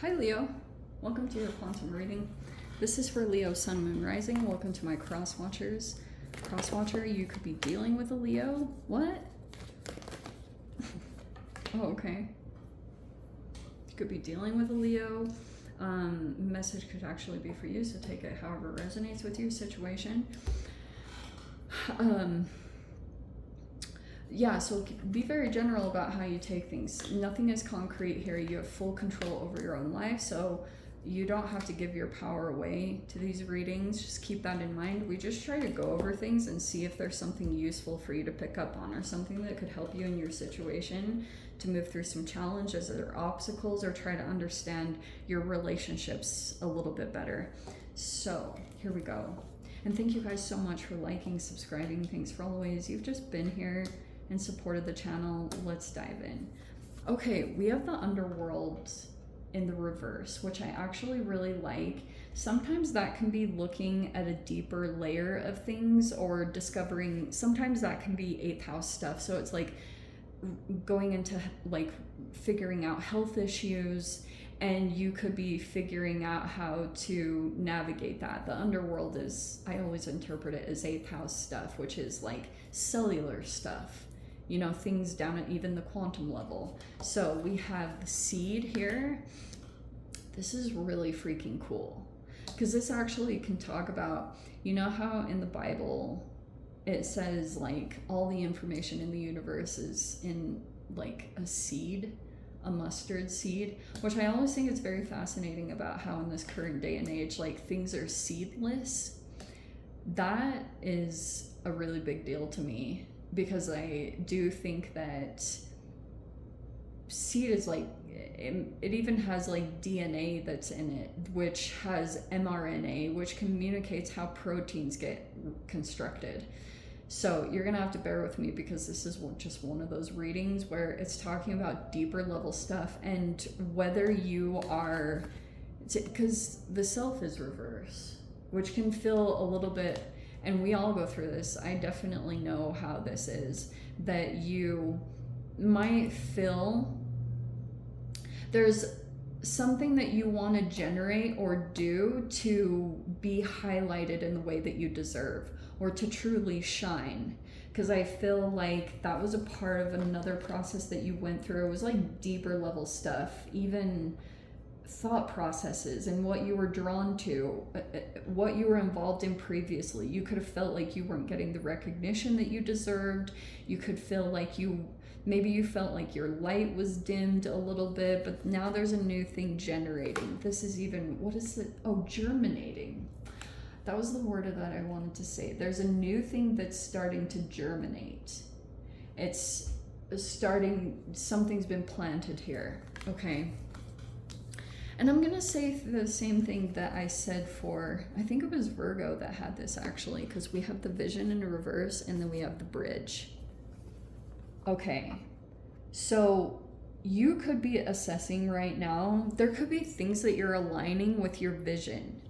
Hi Leo, welcome to your quantum reading. This is for Leo, Sun, Moon, Rising. Welcome to my cross watchers. Cross watcher, you could be dealing with a Leo. What? Oh, okay. You could be dealing with a Leo. Message could actually be for you, so take it however resonates with your situation. Yeah, so be very general about how you take things. Nothing is concrete here. You have full control over your own life, so you don't have to give your power away to these readings. Just keep that in mind. We just try to go over things and see if there's something useful for you to pick up on, or something that could help you in your situation to move through some challenges or obstacles, or try to understand your relationships a little bit better. So here we go. And thank you guys so much for liking, subscribing. Thanks for all the ways you've just been here and supported the channel. Let's dive in. Okay, we have the underworld in the reverse, which I actually really like. Sometimes that can be looking at a deeper layer of things, or discovering, sometimes that can be 8th house stuff. So it's like going into like figuring out health issues, and you could be figuring out how to navigate that. The underworld is, I always interpret it as 8th house stuff, which is like cellular stuff, you know, things down at even the quantum level. So we have the seed here. This is really freaking cool, because this actually can talk about, you know how in the Bible it says like all the information in the universe is in like a seed, a mustard seed, which I always think is very fascinating about how in this current day and age, like things are seedless. That is a really big deal to me, because I do think that seed is like, it even has like DNA that's in it, which has mRNA, which communicates how proteins get constructed. So you're gonna have to bear with me, because this is just one of those readings where it's talking about deeper level stuff, and whether you are, because the self is reverse, which can feel a little bit, and we all go through this. I definitely know how this is, that you might feel there's something that you want to generate or do to be highlighted in the way that you deserve, or to truly shine. Because I feel like that was a part of another process that you went through. It was like deeper level stuff, even thought processes and what you were drawn to, what you were involved in previously. You could have felt like you weren't getting the recognition that you deserved. You could feel like maybe you felt like your light was dimmed a little bit, but now there's a new thing generating. This is even, what is it? Oh, germinating. That was the word that I wanted to say. There's a new thing that's starting to germinate. It's starting, something's been planted here. Okay. And I'm gonna say the same thing that I said for, I think it was Virgo that had this actually, because we have the vision in reverse and then we have the bridge. Okay, so you could be assessing right now, there could be things that you're aligning with your vision.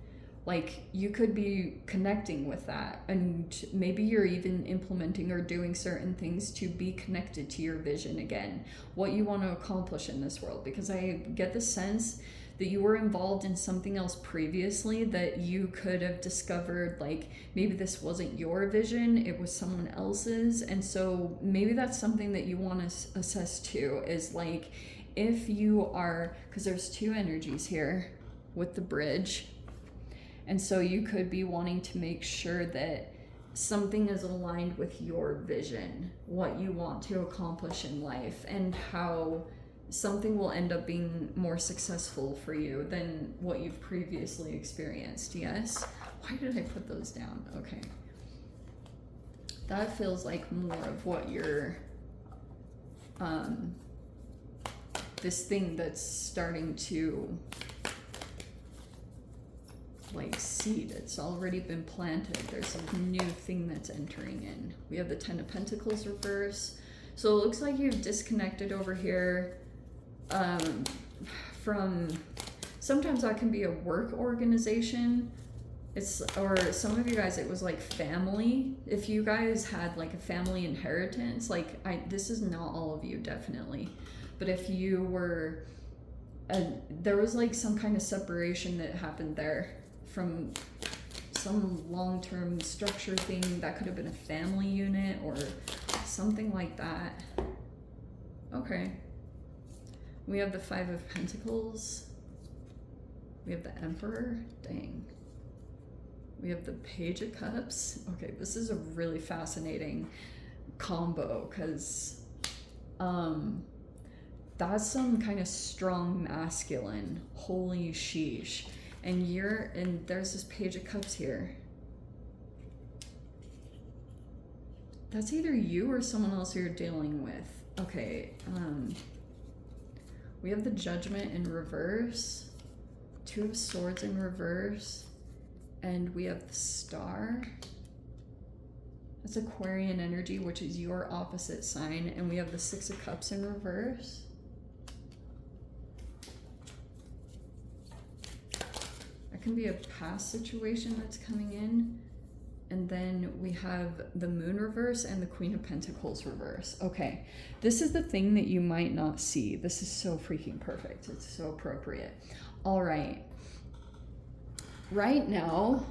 Like you could be connecting with that, and maybe you're even implementing or doing certain things to be connected to your vision again, what you want to accomplish in this world. Because I get the sense that you were involved in something else previously that you could have discovered, like maybe this wasn't your vision, it was someone else's. And so maybe that's something that you want to assess too, is like if you are, because there's two energies here with the bridge. And so you could be wanting to make sure that something is aligned with your vision, what you want to accomplish in life, and how something will end up being more successful for you than what you've previously experienced. Yes? Why did I put those down? Okay. That feels like more of what you're, this thing that's starting to like seed, it's already been planted. There's a new thing that's entering in. We have the 10 of Pentacles reverse. So it looks like you've disconnected over here from, sometimes that can be a work organization. It's, or some of you guys, it was like family. If you guys had like a family inheritance, like this is not all of you, definitely. But if you were there was like some kind of separation that happened there from some long-term structure thing. That could have been a family unit or something like that. Okay. We have the Five of Pentacles. We have the Emperor. Dang. We have the Page of Cups. Okay, this is a really fascinating combo because that's some kind of strong masculine. Holy sheesh. And there's this Page of Cups here. That's either you or someone else you're dealing with. Okay, we have the Judgment in reverse, Two of Swords in reverse, and we have the Star. That's Aquarian energy, which is your opposite sign, and we have the Six of Cups in reverse. That can be a past situation that's coming in. And then we have the Moon reverse and the Queen of Pentacles reverse. Okay, this is the thing that you might not see. This is so freaking perfect. It's so appropriate. All right. Right now,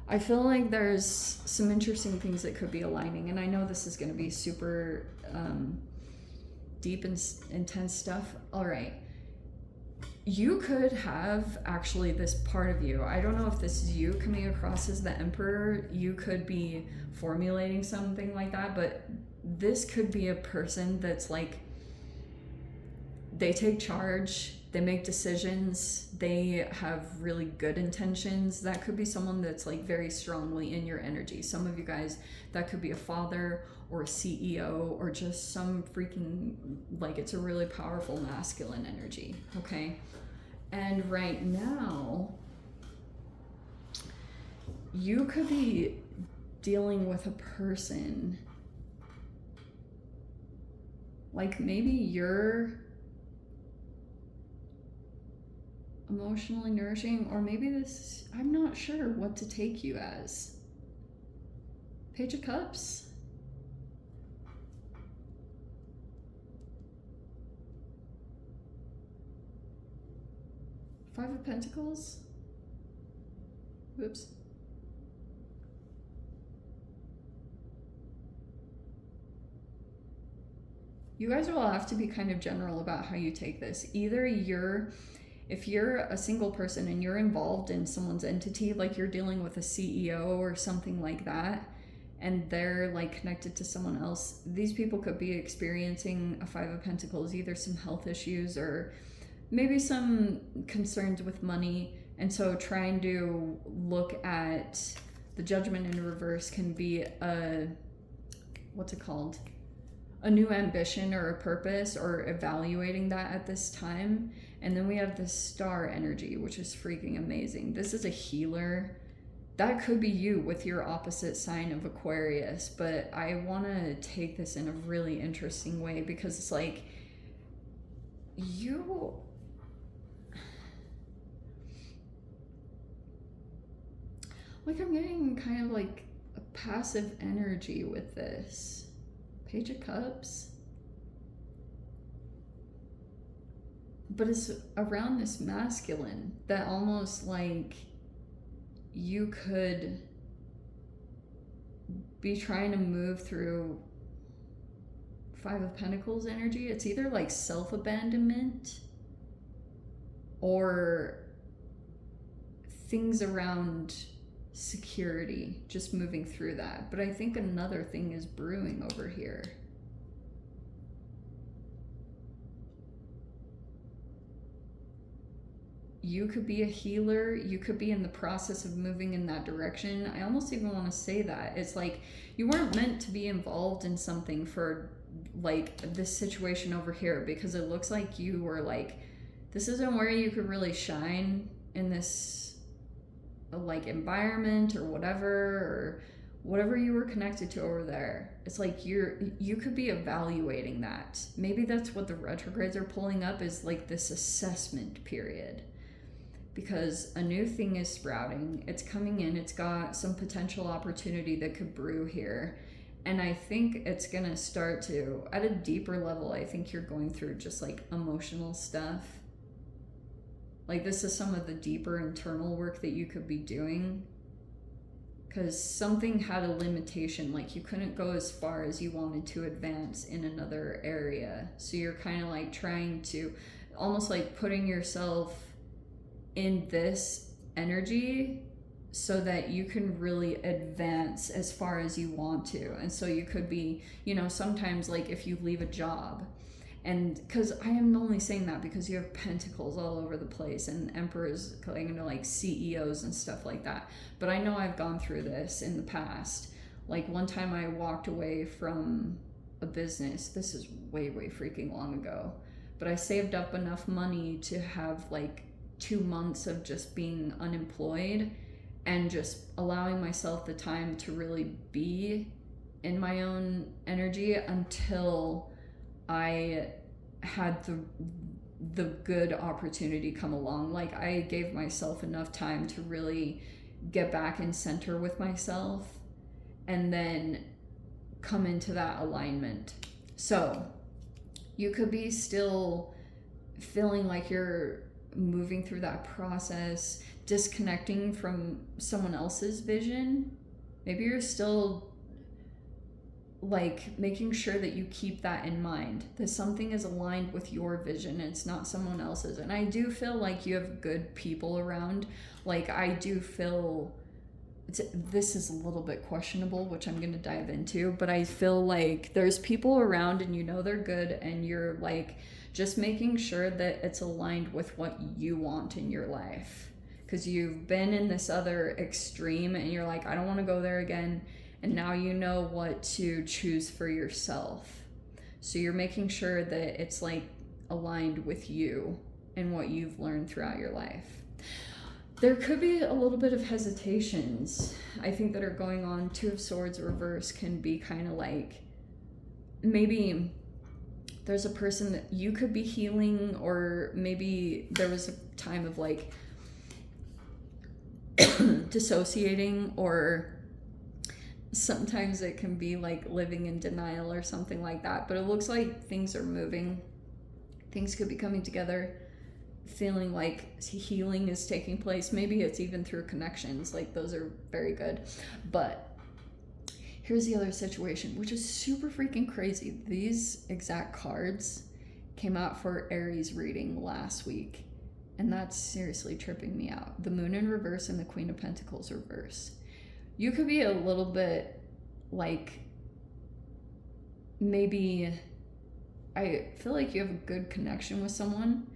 I feel like there's some interesting things that could be aligning. And I know this is going to be super deep and intense stuff. All right. You could have actually this part of you. I don't know if this is you coming across as the Emperor. You could be formulating something like that, but this could be a person that's like, they take charge, they make decisions, they have really good intentions. That could be someone that's like very strongly in your energy. Some of you guys, that could be a father or a CEO or just some freaking, like, it's a really powerful masculine energy, okay? And right now, you could be dealing with a person, like maybe you're emotionally nourishing, or maybe this, I'm not sure what to take you as. Page of Cups. Five of Pentacles. Whoops. You guys will have to be kind of general about how you take this. Either if you're a single person and you're involved in someone's entity, like you're dealing with a CEO or something like that, and they're like connected to someone else, these people could be experiencing a Five of Pentacles, either some health issues or maybe some concerns with money. And so trying to look at the Judgment in reverse can be a, what's it called? A new ambition or a purpose, or evaluating that at this time. And then we have the Star energy, which is freaking amazing. This is a healer. That could be you with your opposite sign of Aquarius, but I want to take this in a really interesting way because it's like I'm getting kind of like a passive energy with this. Page of Cups. But it's around this masculine that almost like you could be trying to move through Five of Pentacles energy. It's either like self-abandonment or things around security, just moving through that. But I think another thing is brewing over here. You could be a healer. You could be in the process of moving in that direction. I almost even want to say that. It's like you weren't meant to be involved in something for like this situation over here, because it looks like you were like, this isn't where you could really shine in this like environment or whatever you were connected to over there. It's like you could be evaluating that. Maybe that's what the retrogrades are pulling up, is like this assessment period, because a new thing is sprouting. It's coming in. It's got some potential opportunity that could brew here. And I think it's gonna start to, at a deeper level, I think you're going through just like emotional stuff. Like, this is some of the deeper internal work that you could be doing, because something had a limitation, like you couldn't go as far as you wanted to advance in another area. So you're kind of like trying to, almost like putting yourself in this energy so that you can really advance as far as you want to. And so you could be, you know, sometimes like if you leave a job, and because I am only saying that because you have pentacles all over the place and emperors going into like CEOs and stuff like that. But I know I've gone through this in the past. Like one time I walked away from a business. This is way, way freaking long ago. But I saved up enough money to have like 2 months of just being unemployed and just allowing myself the time to really be in my own energy until I had the good opportunity come along. Like I gave myself enough time to really get back in center with myself and then come into that alignment. So you could be still feeling like you're moving through that process, disconnecting from someone else's vision. Maybe you're still like making sure that you keep that in mind, that something is aligned with your vision and it's not someone else's. And I do feel like you have good people around. Like I do feel this is a little bit questionable, which I'm going to dive into, but I feel like there's people around and you know they're good, and you're like just making sure that it's aligned with what you want in your life, because you've been in this other extreme and you're like, I don't want to go there again. And now you know what to choose for yourself. So you're making sure that it's like aligned with you and what you've learned throughout your life. There could be a little bit of hesitations, I think, that are going on. Two of Swords reverse can be kind of like, maybe there's a person that you could be healing, or maybe there was a time of like dissociating, or sometimes it can be like living in denial or something like that. But it looks like things are moving. Things could be coming together, feeling like healing is taking place. Maybe it's even through connections. Like those are very good. But here's the other situation, which is super freaking crazy. These exact cards came out for Aries reading last week, and that's seriously tripping me out. The Moon in reverse and the Queen of Pentacles reverse. You could be a little bit like, maybe, I feel like you have a good connection with someone,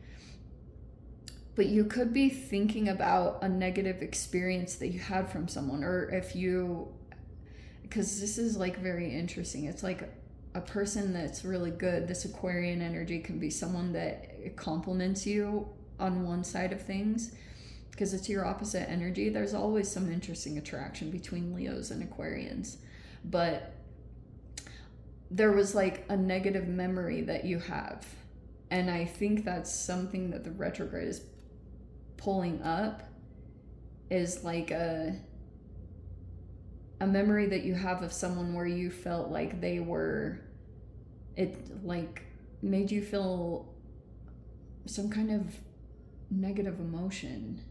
but you could be thinking about a negative experience that you had from someone, or if you, because this is like very interesting. It's like a person that's really good. This Aquarian energy can be someone that compliments you on one side of things, because it's your opposite energy. There's always some interesting attraction between Leos and Aquarians. But there was like a negative memory that you have. And I think that's something that the retrograde is pulling up, is like a memory that you have of someone where you felt like they were, it like made you feel some kind of negative emotion.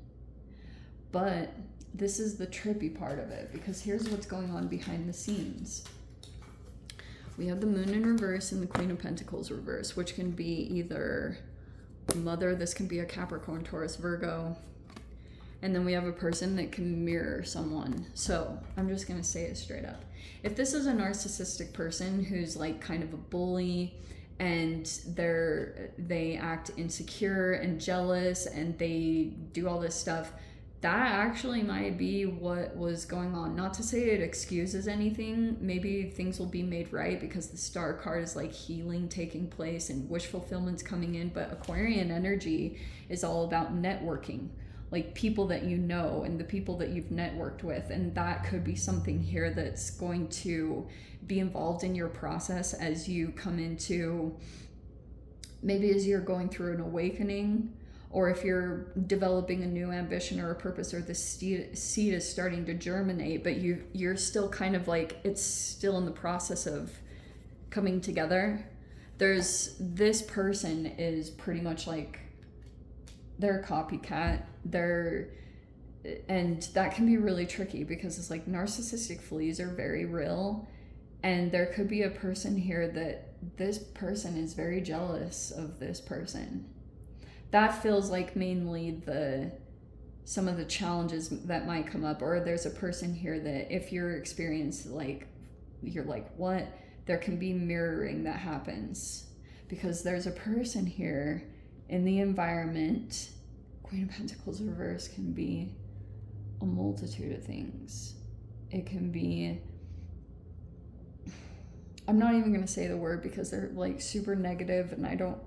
But this is the trippy part of it, because here's what's going on behind the scenes. We have the Moon in reverse and the Queen of Pentacles reverse, which can be either mother, this can be a Capricorn, Taurus, Virgo. And then we have a person that can mirror someone. So I'm just going to say it straight up. If this is a narcissistic person who's like kind of a bully, and they act insecure and jealous and they do all this stuff, that actually might be what was going on. Not to say it excuses anything. Maybe things will be made right, because the Star card is like healing taking place and wish fulfillment's coming in. But Aquarian energy is all about networking, like people that you know and the people that you've networked with. And that could be something here that's going to be involved in your process as you come into, maybe as you're going through an awakening, or if you're developing a new ambition or a purpose, or the seed is starting to germinate, but you're still kind of like, it's still in the process of coming together. There's, this person is pretty much like they're a copycat. And that can be really tricky because it's like narcissistic fleas are very real. And there could be a person here that this person is very jealous of this person. That feels like mainly some of the challenges that might come up. Or there's a person here that if you're experienced, like, you're like, what? There can be mirroring that happens. Because there's a person here in the environment. Queen of Pentacles reverse can be a multitude of things. It can be, I'm not even going to say the word because they're like super negative and I don't,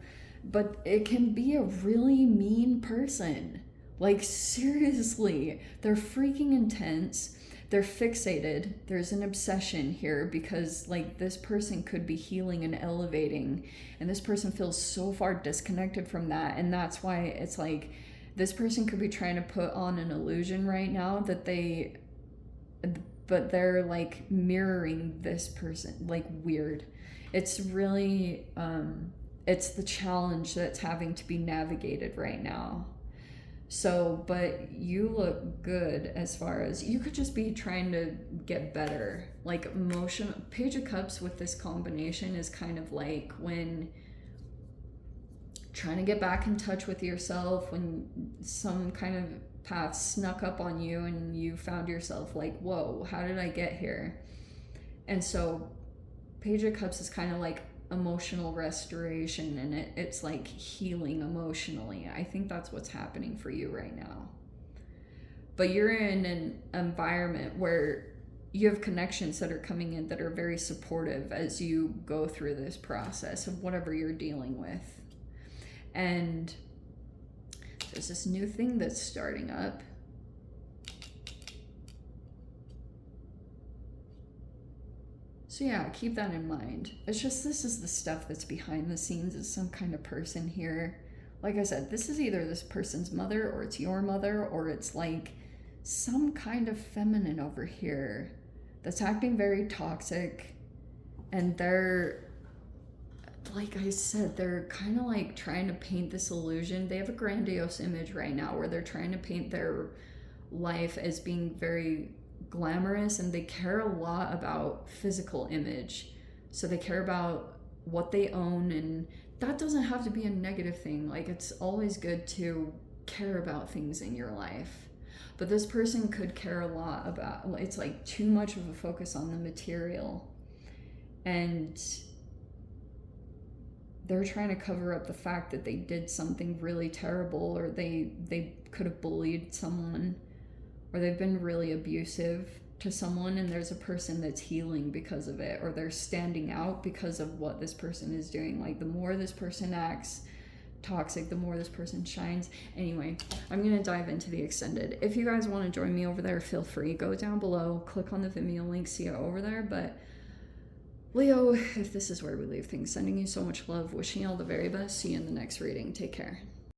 but it can be a really mean person. Like, seriously, they're freaking intense. They're fixated. There's an obsession here because, like, this person could be healing and elevating, and this person feels so far disconnected from that. And that's why it's like this person could be trying to put on an illusion right now that but they're like mirroring this person, like, weird. It's really, it's the challenge that's having to be navigated right now. So, but you look good as far as, you could just be trying to get better. Like, emotional, Page of Cups with this combination is kind of like when trying to get back in touch with yourself, when some kind of path snuck up on you and you found yourself like, whoa, how did I get here? And so Page of Cups is kind of like emotional restoration, and it's like healing emotionally. I think that's what's happening for you right now. But you're in an environment where you have connections that are coming in that are very supportive as you go through this process of whatever you're dealing with. And there's this new thing that's starting up. So yeah, keep that in mind. It's just, this is the stuff that's behind the scenes. Is some kind of person here. Like I said, this is either this person's mother, or it's your mother, or it's like some kind of feminine over here that's acting very toxic. And they're, like I said, they're kind of like trying to paint this illusion. They have a grandiose image right now where they're trying to paint their life as being very glamorous, and they care a lot about physical image. So they care about what they own, and that doesn't have to be a negative thing. Like, it's always good to care about things in your life. But this person could care a lot about, it's like too much of a focus on the material. And they're trying to cover up the fact that they did something really terrible, or they could have bullied someone, or they've been really abusive to someone, and there's a person that's healing because of it, or they're standing out because of what this person is doing. Like, the more this person acts toxic, the more this person shines. Anyway, I'm gonna dive into the extended. If you guys want to join me over there, feel free. Go down below, click on the Vimeo link, see it over there. But Leo, if this is where we leave things, sending you so much love, wishing you all the very best. See you in the next reading. Take care.